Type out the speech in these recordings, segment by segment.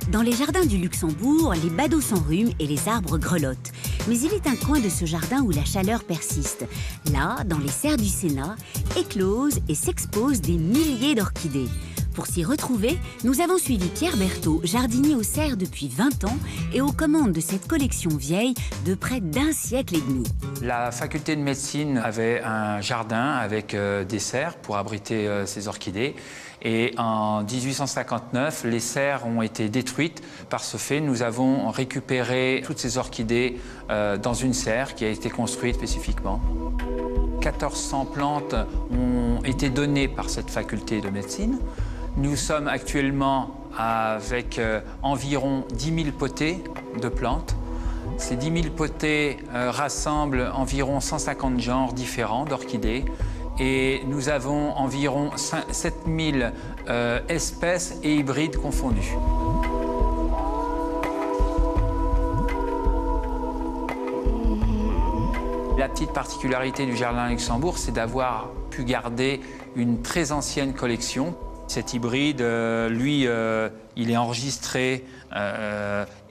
Dans les jardins du Luxembourg, les badauds s'enrhument et les arbres grelottent. Mais il est un coin de ce jardin où la chaleur persiste. Là, dans les serres du Sénat, éclosent et s'exposent des milliers d'orchidées. Pour s'y retrouver, nous avons suivi Pierre Berthaud, jardinier aux serres depuis 20 ans et aux commandes de cette collection vieille de près d'un siècle et demi. La faculté de médecine avait un jardin avec des serres pour abriter ces orchidées. Et en 1859, les serres ont été détruites. Par ce fait, nous avons récupéré toutes ces orchidées dans une serre qui a été construite spécifiquement. 1400 plantes ont été données par cette faculté de médecine. Nous sommes actuellement avec environ 10 000 potées de plantes. Ces 10 000 potées rassemblent environ 150 genres différents d'orchidées. Et nous avons environ 7 000 espèces et hybrides confondus. La petite particularité du Jardin Luxembourg, c'est d'avoir pu garder une très ancienne collection. Cet hybride, lui, il est enregistré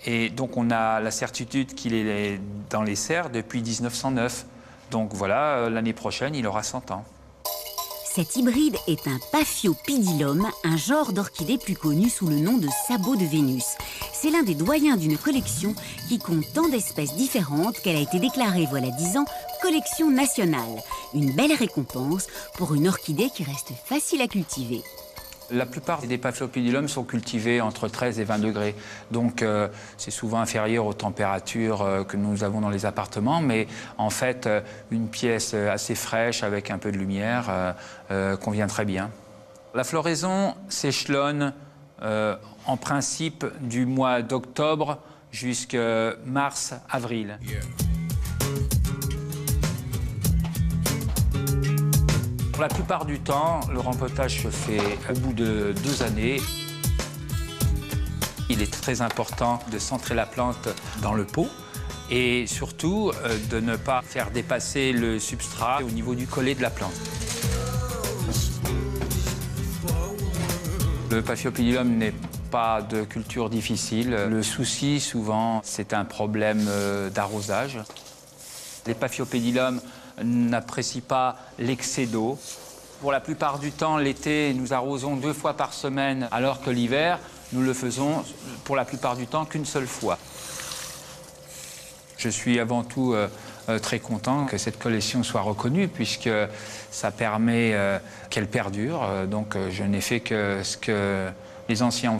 et donc on a la certitude qu'il est dans les serres depuis 1909. Donc voilà, l'année prochaine, il aura 100 ans. Cet hybride est un Paphiopedilum, un genre d'orchidée plus connu sous le nom de sabot de Vénus. C'est l'un des doyens d'une collection qui compte tant d'espèces différentes qu'elle a été déclarée, voilà 10 ans, collection nationale. Une belle récompense pour une orchidée qui reste facile à cultiver. La plupart des Paphiopedilum sont cultivés entre 13 et 20 degrés. Donc c'est souvent inférieur aux températures que nous avons dans les appartements. Mais en fait, une pièce assez fraîche avec un peu de lumière convient très bien. La floraison s'échelonne en principe du mois d'octobre jusqu'à mars-avril. Pour la plupart du temps, le rempotage se fait au bout de 2 années. Il est très important de centrer la plante dans le pot et surtout de ne pas faire dépasser le substrat au niveau du collet de la plante. Le Paphiopedilum n'est pas de culture difficile. Le souci, souvent, c'est un problème d'arrosage. Les Paphiopedilum n'apprécient pas l'excès d'eau. Pour la plupart du temps, l'été, nous arrosons 2 fois par semaine, alors que l'hiver, nous le faisons pour la plupart du temps qu'une seule fois. Je suis avant tout très content que cette collection soit reconnue, puisque ça permet qu'elle perdure. Donc je n'ai fait que ce que les anciens ont